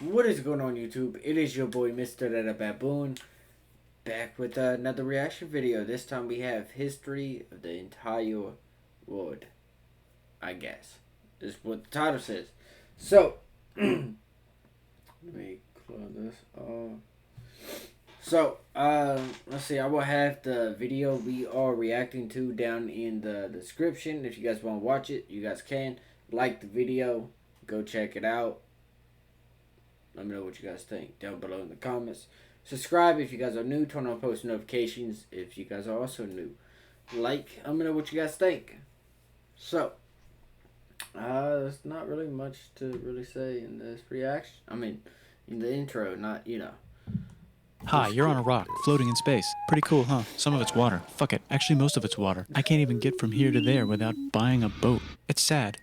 What is going on, YouTube? It is your boy MrBaboon back with another reaction video. This time we have history of the entire world, I guess. This is what the title says. So, let me close this. Let's see. I will have the video we are reacting to down in the description. If you guys want to watch it, you guys can. Like the video. Go check it out. Let me know what you guys think down below in the comments. Subscribe if you guys are new. Turn on post notifications if you guys are also new. Like, let me know what you guys think. So, there's not really much to really say in this reaction. I mean, in the intro, not, you know. Hi, you're on a rock, floating in space. Pretty cool, huh? Some of it's water. Fuck it. Actually, most of it's water. I can't even get from here to there without buying a boat. It's sad.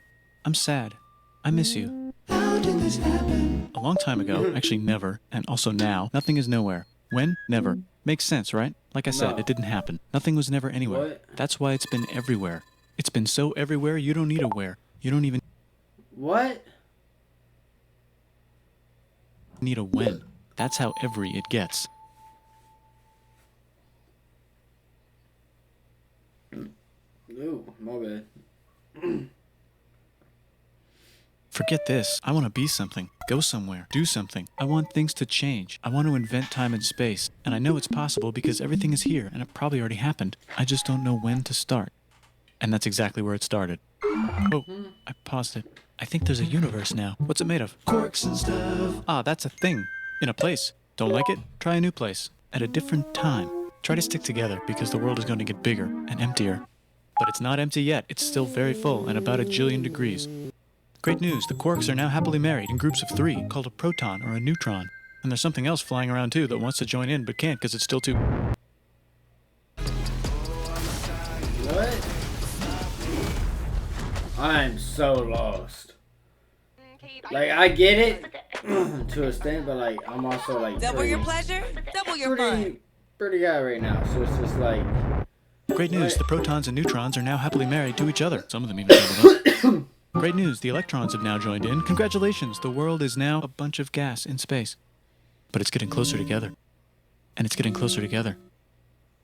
I'm sad. I miss you. How did this happen? A long time ago, actually never, and also now, nothing is nowhere. When? Never. Makes sense, right? Like I said, No. it didn't happen. Nothing was never anywhere. What? That's why it's been everywhere. It's been so everywhere, you don't need a where. You don't even What? need a when. That's how every it gets. Ooh, my bad. Forget this. I want to be something. Go somewhere. Do something. I want things to change. I want to invent time and space. And I know it's possible because everything is here and it probably already happened. I just don't know when to start. And that's exactly where it started. Oh, I paused it. I think there's a universe now. What's it made of? Quarks and stuff. Ah, that's a thing. In a place. Don't like it? Try a new place. At a different time. Try to stick together because the world is going to get bigger and emptier. But it's not empty yet. It's still very full and about 1 jillion degrees. Great news, the quarks are now happily married in groups of 3, called a proton or a neutron. And there's something else flying around too that wants to join in but can't because it's still too... What? I'm so lost. Like, I get it to a extent, but like, I'm also like Double your pleasure, double your fun. pretty guy right now, so it's just like... Great news, the protons and neutrons are now happily married to each other. Some of them even doubled up. Great news, the electrons have now joined in. Congratulations, the world is now a bunch of gas in space. But it's getting closer together. And it's getting closer together.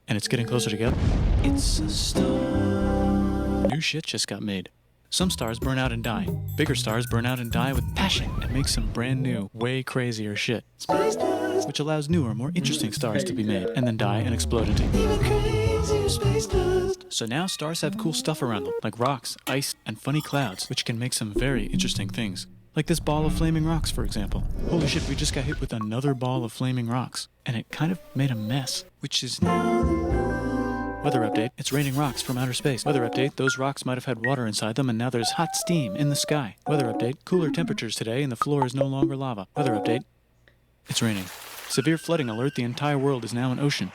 And it's getting closer together. It's a star. New shit just got made. Some stars burn out and die. Bigger stars burn out and die with passion and make some brand new, way crazier shit. Space dust. Which allows newer, more interesting stars to be made and then die and explode into even crazier space dust. So now stars have cool stuff around them, like rocks, ice, and funny clouds, which can make some very interesting things. Like this ball of flaming rocks, for example. Holy shit, we just got hit with another ball of flaming rocks. And it kind of made a mess, which is now... Weather update, it's raining rocks from outer space. Weather update, those rocks might have had water inside them and now there's hot steam in the sky. Weather update, cooler temperatures today and the floor is no longer lava. Weather update, it's raining. Severe flooding alert, the entire world is now an ocean.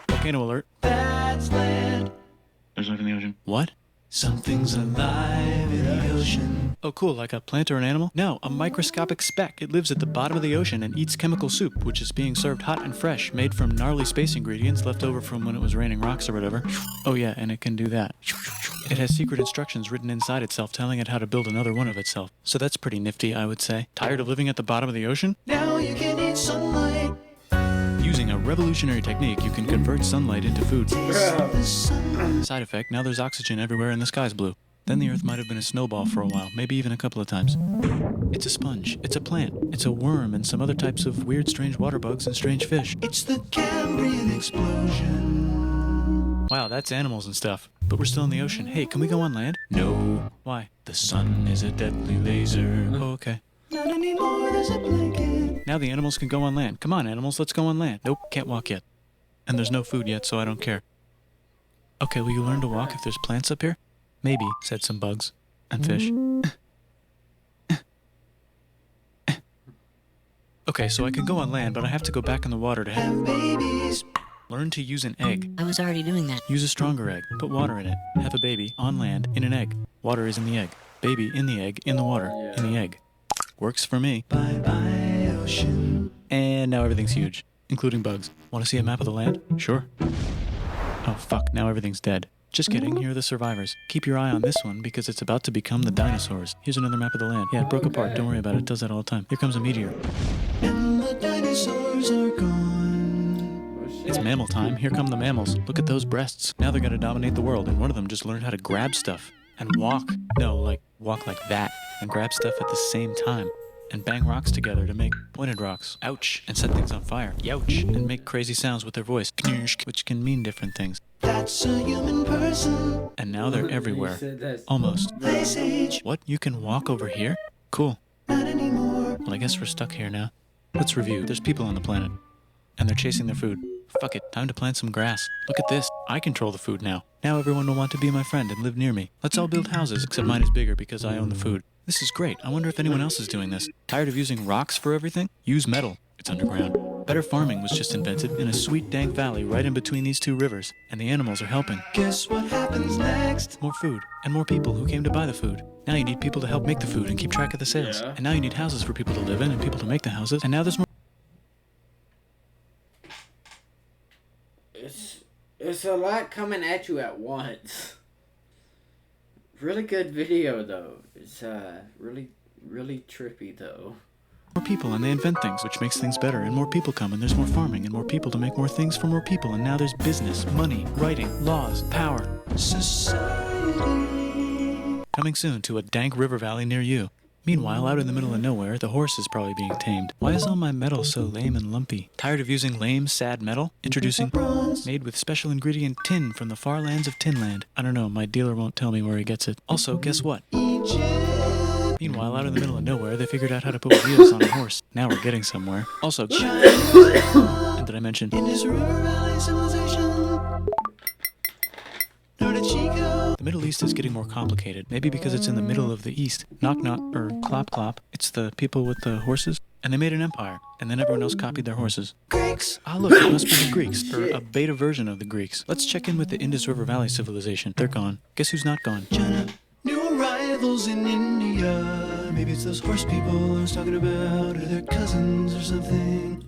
Volcano alert. That's land. There's life in the ocean. What? Something's alive in the ocean. Oh cool, like a plant or an animal? No, a microscopic speck. It lives at the bottom of the ocean and eats chemical soup, which is being served hot and fresh, made from gnarly space ingredients left over from when it was raining rocks or whatever. Oh yeah, and it can do that. It has secret instructions written inside itself telling it how to build another one of itself. So that's pretty nifty, I would say. Tired of living at the bottom of the ocean? Now you can eat sunlight. Using a revolutionary technique, you can convert sunlight into food. Side effect, now there's oxygen everywhere and the sky's blue. Then the Earth might have been a snowball for a while, maybe even a couple of times. It's a sponge, it's a plant, it's a worm and some other types of weird strange water bugs and strange fish. It's the Cambrian explosion. Wow, that's animals and stuff. But we're still in the ocean. Hey, can we go on land? No. Why? The sun is a deadly laser. Oh, okay. Not anymore, there's a blanket. Now the animals can go on land. Come on, animals, let's go on land. Nope, can't walk yet. And there's no food yet, so I don't care. Okay, will you learn to walk if there's plants up here? Maybe, said some bugs. And fish. Okay, so I can go on land, but I have to go back in the water to have babies. Learn to use an egg. I was already doing that. Use a stronger egg. Put water in it. Have a baby on land in an egg. Water is in the egg. Baby in the egg, in the water, in the egg. Works for me. Bye-bye, ocean. And now everything's huge, including bugs. Want to see a map of the land? Sure. Oh, fuck, now everything's dead. Just kidding, here are the survivors. Keep your eye on this one because it's about to become the dinosaurs. Here's another map of the land. Yeah, it broke apart, don't worry about it, it does that all the time. Here comes a meteor. And the dinosaurs are gone. It's mammal time, here come the mammals. Look at those breasts. Now they're gonna dominate the world, and one of them just learned how to grab stuff. And walk. No, like, walk like that. And grab stuff at the same time. And bang rocks together to make pointed rocks. Ouch. And set things on fire. Youch. And make crazy sounds with their voice. Knirsch, which can mean different things. That's a human person. And now they're everywhere. Almost. Ice Age. What? You can walk over here? Cool. Not anymore. Well, I guess we're stuck here now. Let's review. There's people on the planet. And they're chasing their food. Fuck it, time to plant some grass. Look at this. I control the food now. Now everyone will want to be my friend and live near me. Let's all build houses, except mine is bigger because I own the food. This is great. I wonder if anyone else is doing this. Tired of using rocks for everything? Use metal. It's underground. Better farming was just invented in a sweet dank valley right in between these two rivers, and the animals are helping. Guess what happens next? More food, and more people who came to buy the food. Now you need people to help make the food and keep track of the sales. Yeah. And now you need houses for people to live in and people to make the houses, and now there's more. It's a lot coming at you at once. Really good video though. It's really trippy though. More people and they invent things, which makes things better, and more people come and there's more farming and more people to make more things for more people, and now there's business, money, writing, laws, power. Society. Coming soon to a dank river valley near you. Meanwhile, out in the middle of nowhere, the horse is probably being tamed. Why is all my metal so lame and lumpy? Tired of using lame, sad metal? Introducing bronze, made with special ingredient tin from the far lands of Tinland. I don't know, my dealer won't tell me where he gets it. Also, guess what? Egypt. Meanwhile, out in the middle of nowhere, they figured out how to put wheels on a horse. Now we're getting somewhere. Also, and did I mention? In this river valley civilization. The Middle East is getting more complicated, maybe because it's in the middle of the East. Knock knock, or clop clop, it's the people with the horses. And they made an empire, and then everyone else copied their horses. Greeks! Ah look, it must be the Greeks, or a beta version of the Greeks. Let's check in with the Indus River Valley civilization. They're gone. Guess who's not gone? China. New arrivals in India. Maybe it's those horse people I was talking about, or their cousins or something.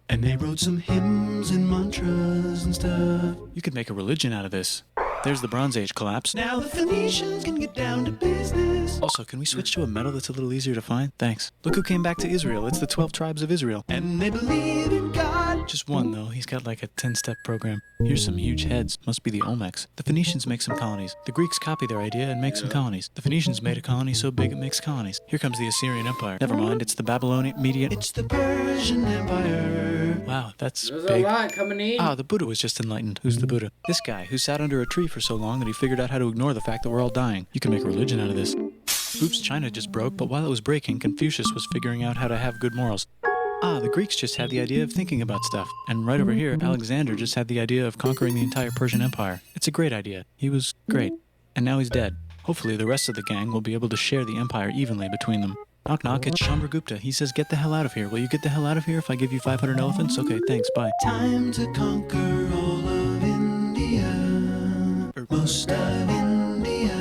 And they wrote some hymns and mantras and stuff. You could make a religion out of this. There's the Bronze Age collapse. Now the Phoenicians can get down to business. Also, can we switch to a metal that's a little easier to find? Thanks. Look who came back to Israel. It's the 12 tribes of Israel. And they believe in God. Just one, though. He's got like a 10-step program. Here's some huge heads. Must be the Olmecs. The Phoenicians make some colonies. The Greeks copy their idea and make some colonies. The Phoenicians made a colony so big it makes colonies. Here comes the Assyrian Empire. Never mind, it's the Babylonian Median. It's the Persian Empire. Wow, that's There's big. a lot coming in. Ah, the Buddha was just enlightened. Who's the Buddha? This guy who sat under a tree for so long that he figured out how to ignore the fact that we're all dying. You can make a religion out of this. Oops, China just broke, but while it was breaking, Confucius was figuring out how to have good morals. Ah, the Greeks just had the idea of thinking about stuff. And right over here, Alexander just had the idea of conquering the entire Persian Empire. It's a great idea. He was great. And now he's dead. Hopefully the rest of the gang will be able to share the empire evenly between them. Knock knock, it's Chandragupta. He says, get the hell out of here. Will you get the hell out of here if I give you 500 elephants? Okay, thanks, bye. Time to conquer all of India. Or most of India.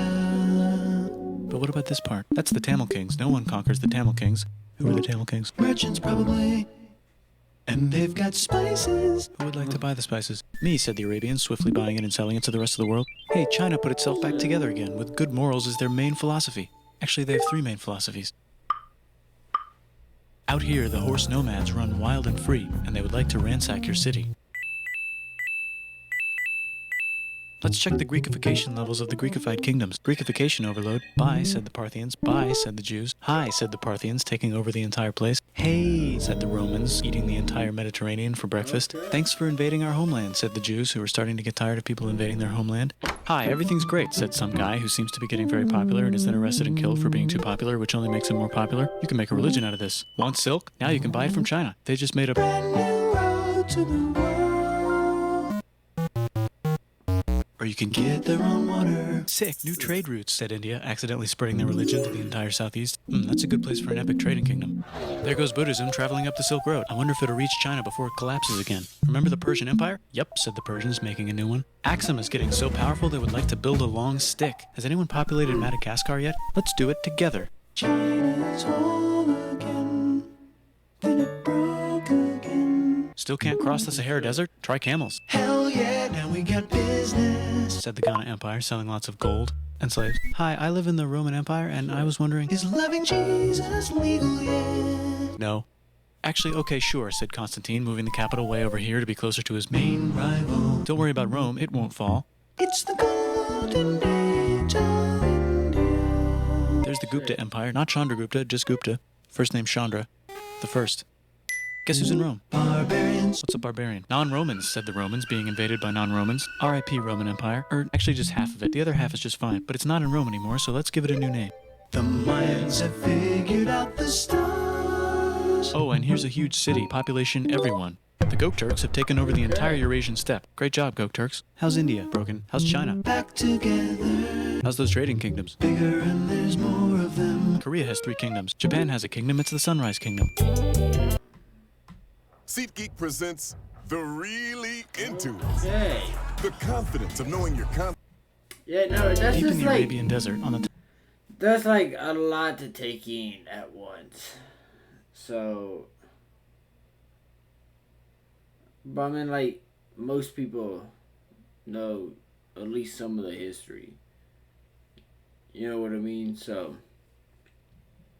But what about this part? That's the Tamil Kings. No one conquers the Tamil Kings. Who are the Tamil Kings? Merchants, probably. And they've got spices. Who would like to buy the spices? Me, said the Arabians, swiftly buying it and selling it to the rest of the world. Hey, China put itself back together again, with good morals as their main philosophy. Actually, they have 3 main philosophies. Out here, the horse nomads run wild and free, and they would like to ransack your city. Let's check the Greekification levels of the Greekified kingdoms. Greekification overload. Bye, said the Parthians. Bye, said the Jews. Hi, said the Parthians, taking over the entire place. Hey, said the Romans, eating the entire Mediterranean for breakfast. Thanks for invading our homeland, said the Jews, who were starting to get tired of people invading their homeland. Hi, everything's great, said some guy who seems to be getting very popular and is then arrested and killed for being too popular, which only makes him more popular. You can make a religion out of this. Want silk? Now you can buy it from China. They just made a brand new road to the world. Or you can get their own water. Sick, new trade routes, said India, accidentally spreading their religion to the entire southeast. That's a good place for an epic trading kingdom. There goes Buddhism traveling up the Silk Road. I wonder if it'll reach China before it collapses again. Remember the Persian Empire? Yep, said the Persians, making a new one. Axum is getting so powerful they would like to build a long stick. Has anyone populated Madagascar yet? Let's do it together. China's home again. Then it broke again. Still can't cross the Sahara Desert? Try camels. Hell yeah, now we got business, said the Ghana Empire, selling lots of gold and slaves. Hi, I live in the Roman Empire, and I was wondering, is loving Jesus legal yet? No. Actually, okay, sure, said Constantine, moving the capital way over here to be closer to his main rival. Don't worry about Rome, it won't fall. It's the golden age of India. There's the Gupta Empire, not Chandragupta, just Gupta. First name Chandra, the first. Guess who's in Rome? Barbarians. What's a barbarian? Non-Romans, said the Romans, being invaded by non-Romans. R.I.P. Roman Empire. Or actually just half of it. The other half is just fine. But it's not in Rome anymore, so let's give it a new name. The Mayans have figured out the stars. Oh, and here's a huge city. Population everyone. The Gokturks have taken over the entire Eurasian steppe. Great job, Gokturks. How's India? Broken. How's China? Back together. How's those trading kingdoms? Bigger and there's more of them. Korea has 3 kingdoms. Japan has a kingdom. It's the Sunrise Kingdom. SeatGeek presents the really into it. Okay. The confidence of knowing your Yeah, no, that's Deep in just the like Arabian desert on the that's like a lot to take in at once. So, but I mean, like most people know at least some of the history. You know what I mean? So.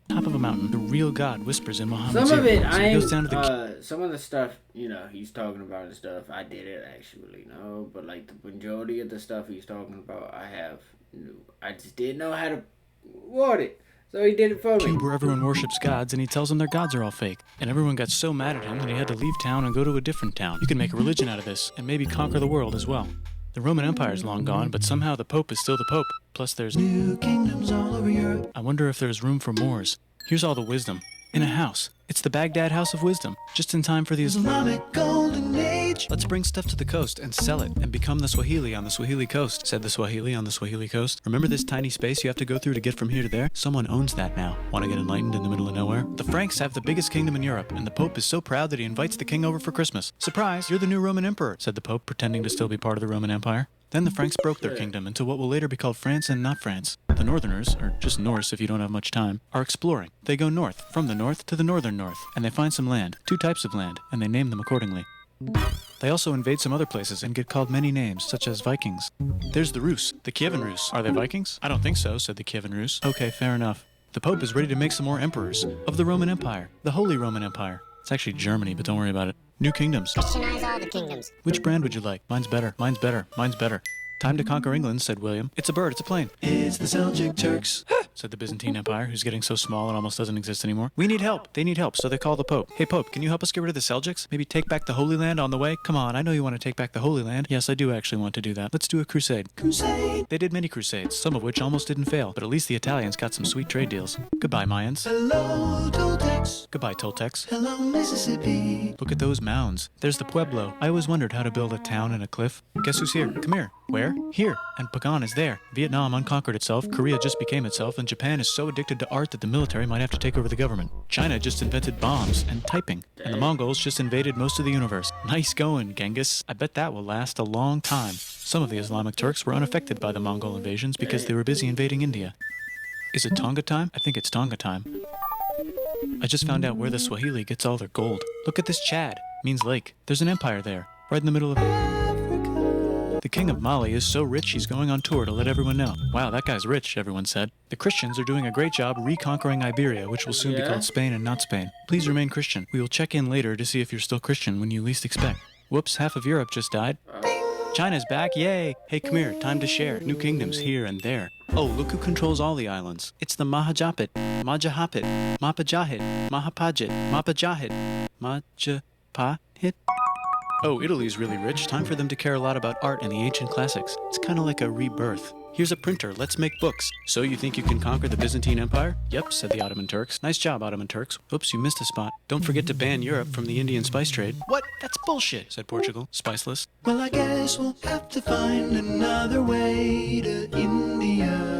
top of a mountain, the real God whispers in Muhammad's Some of ear. it, So he goes down to the some of the stuff, you know, he's talking about and stuff, I didn't actually know, but like the majority of the stuff he's talking about, I just didn't know how to word it, so he did it for me. cube where everyone worships gods, and he tells them their gods are all fake. And everyone got so mad at him that he had to leave town and go to a different town. You can make a religion out of this, and maybe conquer the world as well. The Roman Empire is long gone, but somehow the Pope is still the Pope. Plus there's new kingdoms all over Europe. I wonder if there's room for Moors. Here's all the wisdom. In a house. It's the Baghdad House of Wisdom. Just in time for the Islamic Golden Age. Let's bring stuff to the coast and sell it and become the Swahili on the Swahili coast, said the Swahili on the Swahili coast. Remember this tiny space you have to go through to get from here to there? Someone owns that now. Want to get enlightened in the middle of nowhere? The Franks have the biggest kingdom in Europe, and the Pope is so proud that he invites the king over for Christmas. Surprise, you're the new Roman emperor, said the Pope, pretending to still be part of the Roman Empire. Then the Franks broke their kingdom into what will later be called France and not France. The Northerners, or just Norse if you don't have much time, are exploring. They go north, from the north to the northern north, and they find some land, 2 types of land, and they name them accordingly. They also invade some other places and get called many names, such as Vikings. There's the Rus, the Kievan Rus. Are they Vikings? I don't think so, said the Kievan Rus. Okay, fair enough. The Pope is ready to make some more emperors of the Roman Empire, the Holy Roman Empire. It's actually Germany, but don't worry about it. New kingdoms. Christianize all the kingdoms. Which brand would you like? Mine's better. Mine's better. Mine's better. Time to conquer England, said William. It's a bird, it's a plane. It's the Seljuk Turks, said the Byzantine Empire, who's getting so small it almost doesn't exist anymore. We need help. They need help, so they call the Pope. Hey, Pope, can you help us get rid of the Seljuks? Maybe take back the Holy Land on the way? Come on, I know you want to take back the Holy Land. Yes, I do actually want to do that. Let's do a crusade. Crusade! They did many crusades, some of which almost didn't fail, but at least the Italians got some sweet trade deals. Goodbye, Mayans. Hello, Toltecs. Goodbye, Toltecs. Hello, Mississippi. Look at those mounds. There's the Pueblo. I always wondered how to build a town in a cliff. Guess who's here? Come here. Where? Here. And Pagan is there. Vietnam unconquered itself, Korea just became itself, and Japan is so addicted to art that the military might have to take over the government. China just invented bombs and typing, and the Mongols just invaded most of the universe. Nice going, Genghis. I bet that will last a long time. Some of the Islamic Turks were unaffected by the Mongol invasions because they were busy invading India. Is it Tonga time? I think it's Tonga time. I just found out where the Swahili gets all their gold. Look at this Chad. Means lake. There's an empire there, right in the middle of Africa. The king of Mali is so rich he's going on tour to let everyone know. Wow, that guy's rich, everyone said. The Christians are doing a great job reconquering Iberia, which will soon be called Spain and not Spain. Please remain Christian. We will check in later to see if you're still Christian when you least expect. Whoops, half of Europe just died. China's back, yay! Hey, come here, time to share. New kingdoms here and there. Oh, look who controls all the islands. It's the Mahajapit, Majahapit, Mapajahit, Mahapajit, Mapajahit, Majapahit. Oh, Italy's really rich. Time for them to care a lot about art and the ancient classics. It's kind of like a rebirth. Here's a printer. Let's make books. So you think you can conquer the Byzantine Empire? Yep, said the Ottoman Turks. Nice job, Ottoman Turks. Oops, you missed a spot. Don't forget to ban Europe from the Indian spice trade. What? That's bullshit, said Portugal, spiceless. Well, I guess we'll have to find another way to India.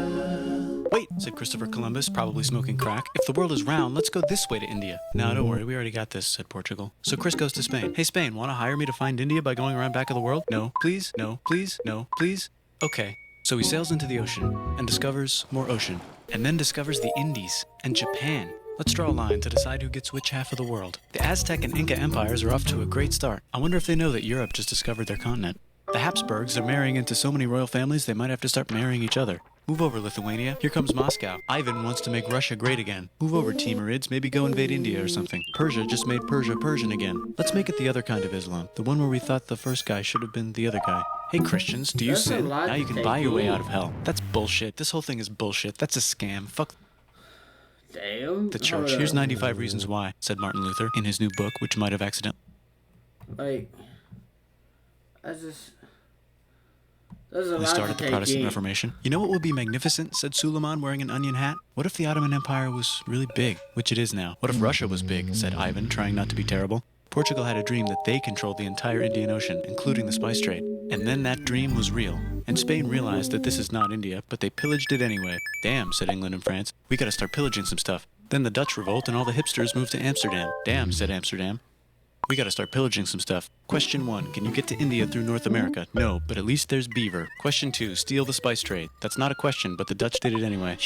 Wait, said Christopher Columbus, probably smoking crack. If the world is round, let's go this way to India. No, don't worry, we already got this, said Portugal. So Chris goes to Spain. Hey, Spain, want to hire me to find India by going around back of the world? No, please, no, please, no, please. Okay. So he sails into the ocean and discovers more ocean, and then discovers the Indies and Japan. Let's draw a line to decide who gets which half of the world. The Aztec and Inca empires are off to a great start. I wonder if they know that Europe just discovered their continent. The Habsburgs are marrying into so many royal families they might have to start marrying each other. Move over, Lithuania. Here comes Moscow. Ivan wants to make Russia great again. Move over, Timurids. Maybe go invade India or something. Persia just made Persia Persian again. Let's make it the other kind of Islam. The one where we thought the first guy should have been the other guy. Hey, Christians, do you That's a sin? lot Now you to can take buy your way in. out of hell. That's bullshit. This whole thing is bullshit. That's a scam. Fuck Damn. the church. Here's 95 Reasons Why, said Martin Luther in his new book, which might have accidentally... Like, there's a They lot started to the take Protestant in. Reformation. You know what would be magnificent, said Suleiman wearing an onion hat? What if the Ottoman Empire was really big, which it is now? What if Russia was big, said Ivan, trying not to be terrible? Portugal had a dream that they controlled the entire Indian Ocean, including the spice trade. And then that dream was real. And Spain realized that this is not India, but they pillaged it anyway. Damn, said England and France. We gotta start pillaging some stuff. Then the Dutch revolt and all the hipsters moved to Amsterdam. Damn, said Amsterdam. We gotta start pillaging some stuff. Question 1, can you get to India through North America? No, but at least there's beaver. Question 2, steal the spice trade. That's not a question, but the Dutch did it anyway.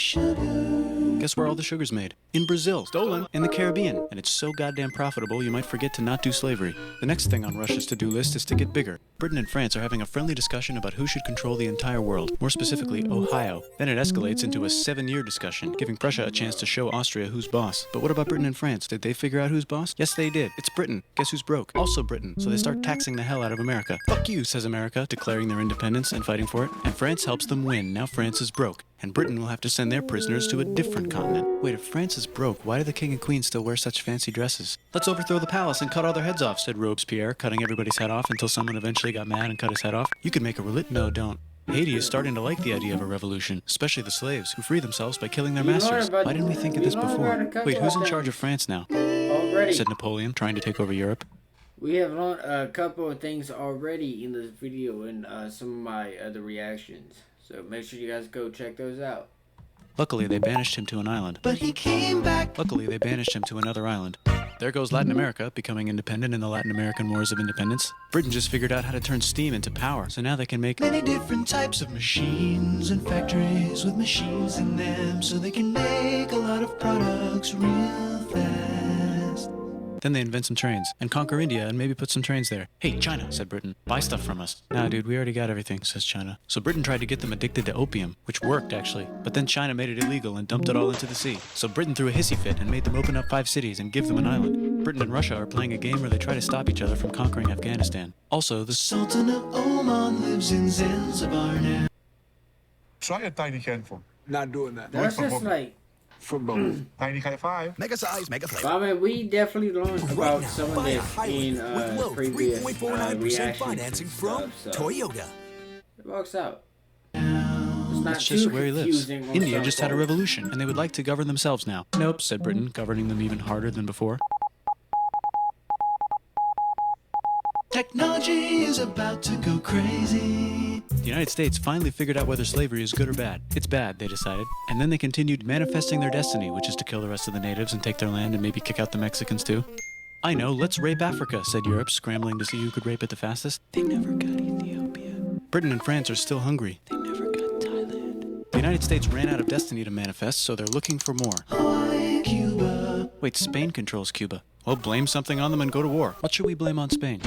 Guess where all the sugar's made? In Brazil. Stolen. In the Caribbean. And it's so goddamn profitable you might forget to not do slavery. The next thing on Russia's to-do list is to get bigger. Britain and France are having a friendly discussion about who should control the entire world, more specifically Ohio. Then it escalates into a 7-year discussion, giving Prussia a chance to show Austria who's boss. But what about Britain and France? Did they figure out who's boss? Yes, they did. It's Britain. Guess who's broke? Also Britain. So they start taxing the hell out of America. Fuck you, says America, declaring their independence and fighting for it. And France helps them win. Now France is broke. And Britain will have to send their prisoners to a different continent. Wait, if France is broke, why do the king and queen still wear such fancy dresses? Let's overthrow the palace and cut all their heads off, said Robespierre, cutting everybody's head off until someone eventually got mad and cut his head off. You could make a No, don't. Haiti is starting to like the idea of a revolution, especially the slaves, who free themselves by killing their masters. Why didn't we think of this before? Wait, who's in charge of France now? Already. Said Napoleon, trying to take over Europe. We have learned a couple of things already in this video and some of my other reactions. So make sure you guys go check those out. Luckily, they banished him to an island. But he came back. Luckily, they banished him to another island. There goes Latin America, becoming independent in the Latin American Wars of Independence. Britain just figured out how to turn steam into power, so now they can make many different types of machines and factories with machines in them, so they can make a lot of products real fast. Then they invent some trains, and conquer India and maybe put some trains there. Hey, China, said Britain, buy stuff from us. Nah, dude, we already got everything, says China. So Britain tried to get them addicted to opium, which worked, actually. But then China made it illegal and dumped it all into the sea. So Britain threw a hissy fit and made them open up 5 cities and give them an island. Britain and Russia are playing a game where they try to stop each other from conquering Afghanistan. Also, the Sultan of Oman lives in Zanzibar now. Try a tiny handful. Not doing that. That's just like, For both. Tiny high five. Mega size, mega flavor. I mean, we definitely learned Right about now, some of buy a this Highlander in with low previous 3.49% reactions financing and from stuff, so Toyota. it works out. It's not That's just too where he lives. confusing on India some just had a parts. revolution, and they would like to govern themselves now. Nope, said Britain, governing them even harder than before. Technology is about to go crazy. The United States finally figured out whether slavery is good or bad. It's bad, they decided. And then they continued manifesting their destiny, which is to kill the rest of the natives and take their land and maybe kick out the Mexicans too. I know, let's rape Africa, said Europe, scrambling to see who could rape it the fastest. They never got Ethiopia. Britain and France are still hungry. They never got Thailand. The United States ran out of destiny to manifest, so they're looking for more. Hawaii, Cuba. Wait, Spain controls Cuba. Well, blame something on them and go to war. What should we blame on Spain?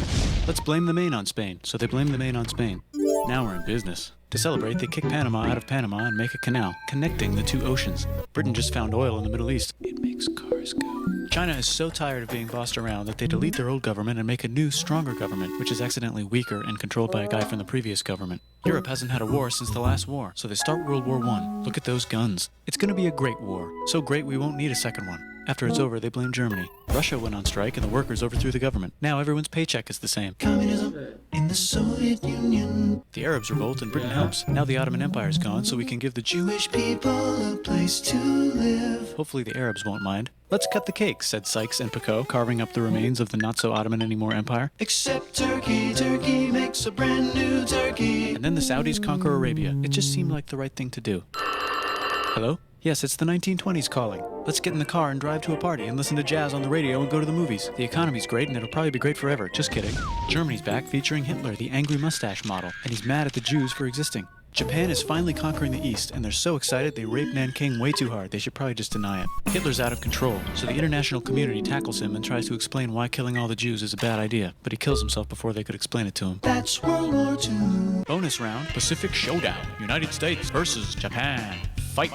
Let's blame the Maine on Spain. So they blame the Maine on Spain. Now we're in business. To celebrate, they kick Panama out of Panama and make a canal, connecting the 2 oceans. Britain just found oil in the Middle East. It makes cars go. China is so tired of being bossed around that they delete their old government and make a new, stronger government, which is accidentally weaker and controlled by a guy from the previous government. Europe hasn't had a war since the last war, so they start World War I. Look at those guns. It's gonna be a great war. So great we won't need a second one. After it's over, they blame Germany. Russia went on strike and the workers overthrew the government. Now everyone's paycheck is the same. Communism in the Soviet Union. The Arabs revolt and Britain helps. Now the Ottoman Empire's gone, so we can give the Jewish people a place to live. Hopefully the Arabs won't mind. Let's cut the cake, said Sykes and Picot, carving up the remains of the not-so-Ottoman-anymore empire. Except Turkey, Turkey makes a brand new Turkey. And then the Saudis conquer Arabia. It just seemed like the right thing to do. Hello? Yes, it's the 1920s calling. Let's get in the car and drive to a party and listen to jazz on the radio and go to the movies. The economy's great and it'll probably be great forever. Just kidding. Germany's back featuring Hitler, the angry mustache model, and he's mad at the Jews for existing. Japan is finally conquering the East, and they're so excited they rape Nanking way too hard. They should probably just deny it. Hitler's out of control, so the international community tackles him and tries to explain why killing all the Jews is a bad idea, but he kills himself before they could explain it to him. That's World War II. Bonus round, Pacific Showdown. United States versus Japan. Fight.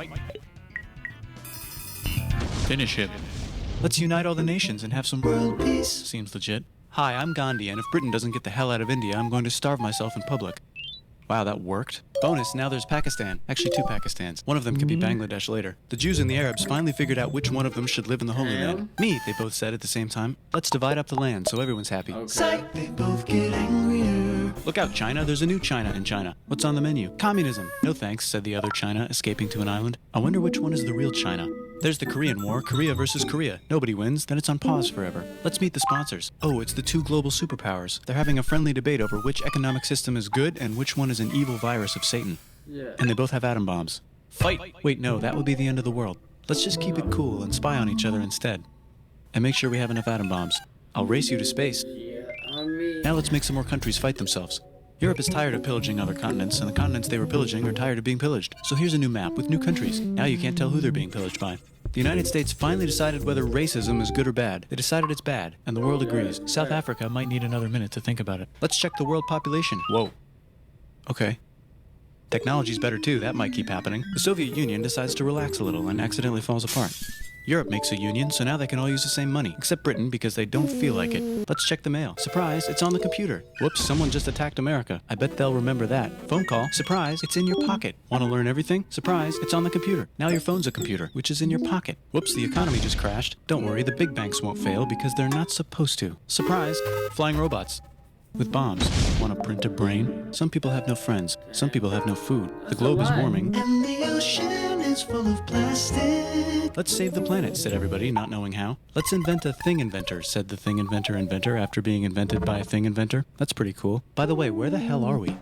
Finish him. Let's unite all the nations and have some world peace. Seems legit. Hi, I'm Gandhi, and if Britain doesn't get the hell out of India, I'm going to starve myself in public. Wow, that worked. Bonus, now there's Pakistan. Actually, 2 Pakistans. One of them could be Bangladesh later. The Jews and the Arabs finally figured out which one of them should live in the Holy Land. Me, they both said at the same time. Let's divide up the land so everyone's happy. Okay. Psych, they both get angrier. Look out, China. There's a new China in China. What's on the menu? Communism. No thanks, said the other China, escaping to an island. I wonder which one is the real China. There's the Korean War, Korea versus Korea. Nobody wins, then it's on pause forever. Let's meet the sponsors. Oh, it's the 2 global superpowers. They're having a friendly debate over which economic system is good and which one is an evil virus of Satan. Yeah. And they both have atom bombs. Fight! Wait, no, that would be the end of the world. Let's just keep it cool and spy on each other instead. And make sure we have enough atom bombs. I'll race you to space. Yeah, I mean... Now let's make some more countries fight themselves. Europe is tired of pillaging other continents, and the continents they were pillaging are tired of being pillaged. So here's a new map with new countries. Now you can't tell who they're being pillaged by. The United States finally decided whether racism is good or bad. They decided it's bad, and the world agrees. South Africa might need another minute to think about it. Let's check the world population. Whoa. Okay. Technology's better too, that might keep happening. The Soviet Union decides to relax a little and accidentally falls apart. Europe makes a union, so now they can all use the same money, except Britain because they don't feel like it. Let's check the mail. Surprise, it's on the computer. Whoops, someone just attacked America. I bet they'll remember that. Phone call. Surprise, it's in your pocket. Want to learn everything? Surprise, it's on the computer. Now your phone's a computer, which is in your pocket. Whoops, the economy just crashed. Don't worry, the big banks won't fail because they're not supposed to. Surprise, flying robots. With bombs. Want to print a brain? Some people have no friends. Some people have no food. The globe is warming. And the ocean is full of plastic. Let's save the planet, said everybody, not knowing how. Let's invent a thing inventor, said the thing inventor after being invented by a thing inventor. That's pretty cool. By the way, where the hell are we?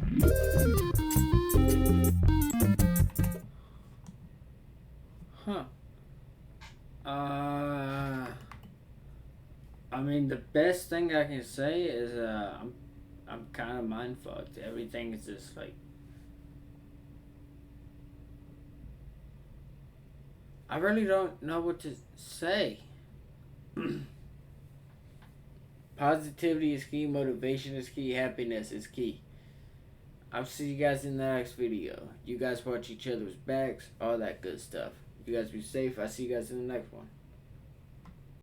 Huh. I mean, the best thing I can say is, I'm kind of mind fucked. Everything is just like, I really don't know what to say. Positivity is key, motivation is key, happiness is key. I'll see you guys in the next video. You guys watch each other's backs, all that good stuff. You guys be safe. I'll see you guys in the next one.